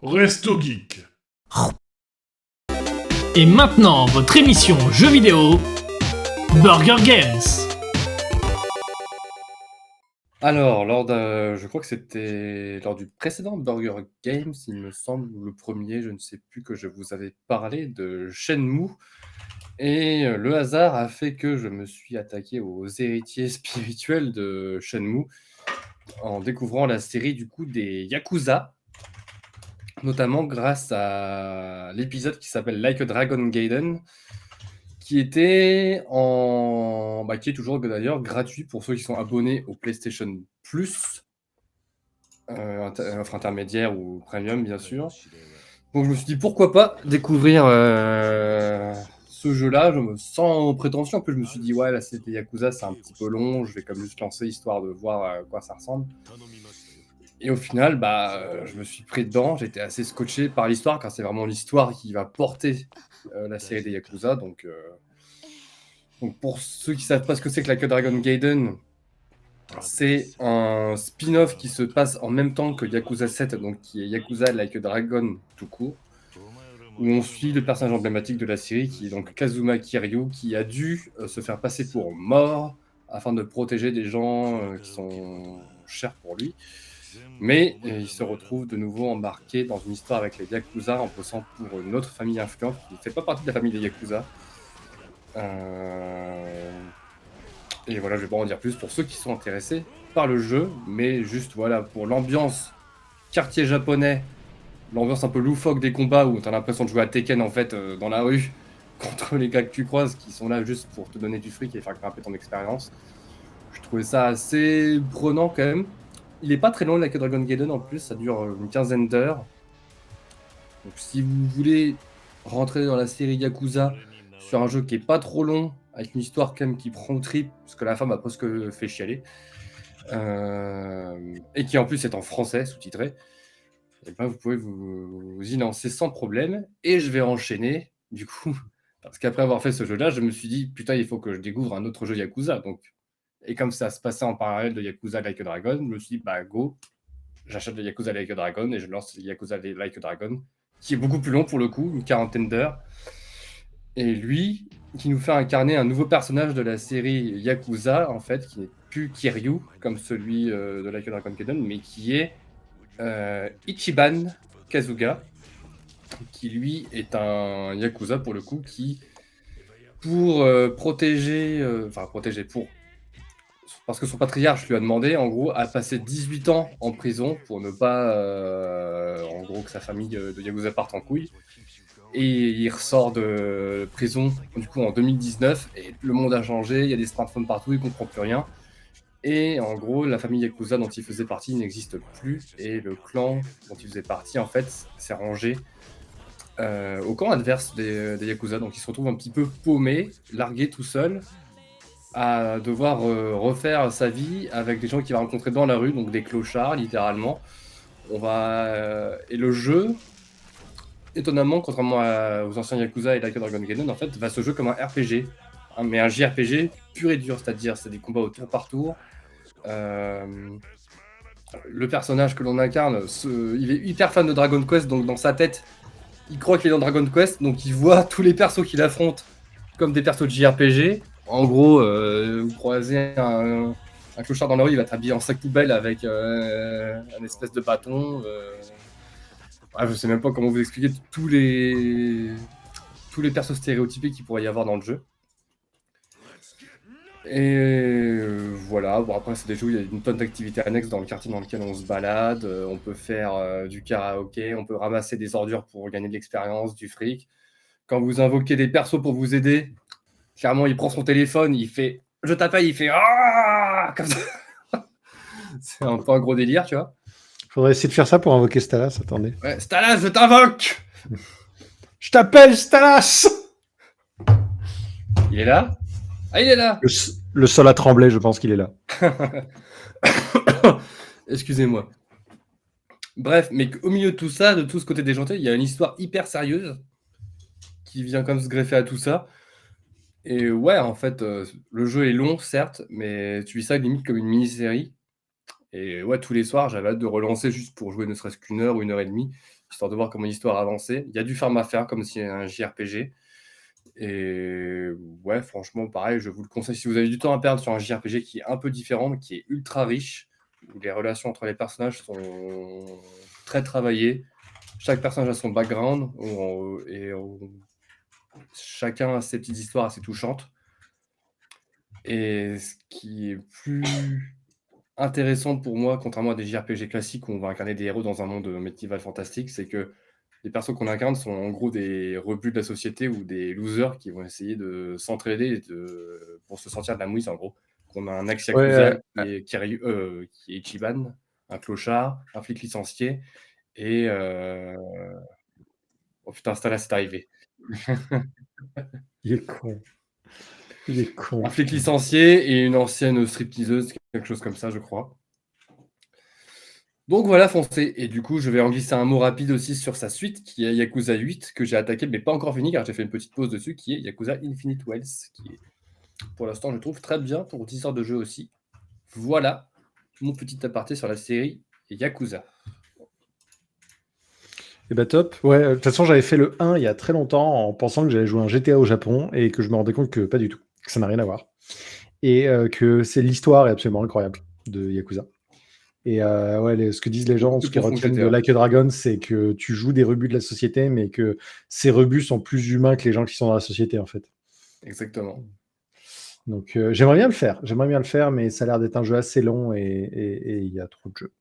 Resto Geek. Et maintenant, votre émission jeux vidéo, Burger Games. Alors, je crois que c'était lors du précédent Burger Games, il me semble, ou le premier, je ne sais plus, que je vous avais parlé de Shenmue. Et le hasard a fait que je me suis attaqué aux héritiers spirituels de Shenmue en découvrant la série du coup des Yakuza, notamment grâce à l'épisode qui s'appelle Like a Dragon Gaiden, qui était qui est toujours d'ailleurs gratuit pour ceux qui sont abonnés au PlayStation Plus, offre intermédiaire ou premium bien sûr. Donc je me suis dit pourquoi pas découvrir ce jeu-là, sans prétention. En plus je me suis dit ouais, là c'était Yakuza, c'est un petit peu long, je vais comme juste lancer histoire de voir à quoi ça ressemble. Et au final, je me suis pris dedans, j'étais assez scotché par l'histoire, car c'est vraiment l'histoire qui va porter la série des Yakuza. Donc pour ceux qui savent pas ce que c'est que Like a Dragon Gaiden, c'est un spin-off qui se passe en même temps que Yakuza 7, donc qui est Yakuza Like a Dragon tout court, où on suit le personnage emblématique de la série, qui est donc Kazuma Kiryu, qui a dû se faire passer pour mort afin de protéger des gens qui sont chers pour lui. Mais il se retrouve de nouveau embarqué dans une histoire avec les Yakuza en bossant pour une autre famille influente qui ne fait pas partie de la famille des Yakuza. Et voilà, je vais pas en dire plus pour ceux qui sont intéressés par le jeu, mais juste voilà, pour l'ambiance quartier japonais, l'ambiance un peu loufoque des combats où t'as l'impression de jouer à Tekken en fait dans la rue contre les gars que tu croises qui sont là juste pour te donner du fric et faire grimper ton expérience. Je trouvais ça assez prenant quand même. Il est pas très long Like a Dragon Gaiden en plus, ça dure une quinzaine d'heures. Donc si vous voulez rentrer dans la série Yakuza sur un jeu qui est pas trop long, avec une histoire quand même qui prend au trip, parce que la fin m'a presque fait chialer, et qui en plus est en français, sous-titré, et vous pouvez vous y lancer sans problème. Et je vais enchaîner, du coup, parce qu'après avoir fait ce jeu-là, je me suis dit, putain, il faut que je découvre un autre jeu Yakuza. Donc, et comme ça se passait en parallèle de Yakuza Like a Dragon, je me suis dit, go, j'achète le Yakuza Like a Dragon et je lance le Yakuza Like a Dragon, qui est beaucoup plus long pour le coup, une quarantaine d'heures. Et lui, qui nous fait incarner un nouveau personnage de la série Yakuza, en fait, qui n'est plus Kiryu, comme celui de Like a Dragon Gaiden, mais qui est Ichiban Kazuga, qui lui est un Yakuza pour le coup, qui, pour protéger, parce que son patriarche lui a demandé, en gros, à passer 18 ans en prison pour ne pas, en gros, que sa famille de Yakuza parte en couille. Et il ressort de prison, du coup, en 2019, et le monde a changé, il y a des smartphones partout, il comprend plus rien. Et en gros, la famille Yakuza dont il faisait partie n'existe plus, et le clan dont il faisait partie, en fait, s'est rangé au camp adverse des Yakuza. Donc il se retrouve un petit peu paumé, largué tout seul, à devoir refaire sa vie avec des gens qu'il va rencontrer dans la rue, donc des clochards littéralement. Et le jeu, étonnamment, contrairement aux anciens Yakuza et Like a Dragon Gaiden, en fait, va se jouer comme un RPG, hein, mais un JRPG pur et dur, c'est-à-dire c'est des combats au tour par tour. Le personnage que l'on incarne, il est hyper fan de Dragon Quest, donc dans sa tête, il croit qu'il est dans Dragon Quest, donc il voit tous les persos qu'il affronte comme des persos de JRPG. En gros, vous croisez un clochard dans la rue, il va t'habiller en sac poubelle avec un espèce de bâton. Je sais même pas comment vous expliquer tous les persos stéréotypés qu'il pourrait y avoir dans le jeu. Et voilà, bon après c'est des jeux où il y a une tonne d'activités annexes dans le quartier dans lequel on se balade, on peut faire du karaoké, on peut ramasser des ordures pour gagner de l'expérience, du fric. Quand vous invoquez des persos pour vous aider, clairement il prend son téléphone, il fait « je t'appelle », il fait « ah » comme ça. C'est un peu un gros délire, tu vois. Faudrait essayer de faire ça pour invoquer Stalas, attendez. Ouais, Stalas, je t'invoque. Je t'appelle Stalas. Il est là? Ah, il est là. Le sol a tremblé, je pense qu'il est là. Excusez-moi. Bref, mais au milieu de tout ça, de tout ce côté déjanté, il y a une histoire hyper sérieuse qui vient comme se greffer à tout ça. Et ouais, en fait, le jeu est long, certes, mais tu vis ça limite comme une mini-série. Et ouais, tous les soirs, j'avais hâte de relancer juste pour jouer ne serait-ce qu'une heure ou 1 heure et demie, histoire de voir comment l'histoire avançait. Il y a du farm à faire, comme si un JRPG. Et ouais, franchement, pareil, je vous le conseille si vous avez du temps à perdre sur un JRPG qui est un peu différent, mais qui est ultra riche, où les relations entre les personnages sont très travaillées. Chaque personnage a son background, chacun a ses petites histoires assez touchantes. Et ce qui est plus intéressant pour moi, contrairement à des JRPG classiques où on va incarner des héros dans un monde médiéval fantastique, c'est que les persos qu'on incarne sont en gros des rebuts de la société ou des losers qui vont essayer de s'entraider pour se sortir de la mouise, en gros. On a un ex-yakuza qui est Ichiban, un clochard, un flic licencié, et... Oh putain, Stala, c'est arrivé. Il est con. Il est con. Un flic licencié et une ancienne stripteaseuse, quelque chose comme ça, je crois. Donc voilà, foncez. Et du coup, je vais en glisser un mot rapide aussi sur sa suite, qui est Yakuza 8, que j'ai attaqué, mais pas encore fini, car j'ai fait une petite pause dessus, qui est Yakuza Infinite Wells, qui est, pour l'instant, je trouve très bien pour 10 heures de jeu aussi. Voilà mon petit aparté sur la série Yakuza. Et bah top. Ouais, de toute façon, j'avais fait le 1 il y a très longtemps en pensant que j'allais jouer un GTA au Japon et que je me rendais compte que pas du tout, que ça n'a rien à voir. Et que l'histoire est absolument incroyable de Yakuza. Et ouais, ce que disent les gens, ce qu'ils retiennent de Like a Dragon, c'est que tu joues des rebuts de la société, mais que ces rebuts sont plus humains que les gens qui sont dans la société, en fait. Exactement. Donc j'aimerais bien le faire, mais ça a l'air d'être un jeu assez long et il y a trop de jeux.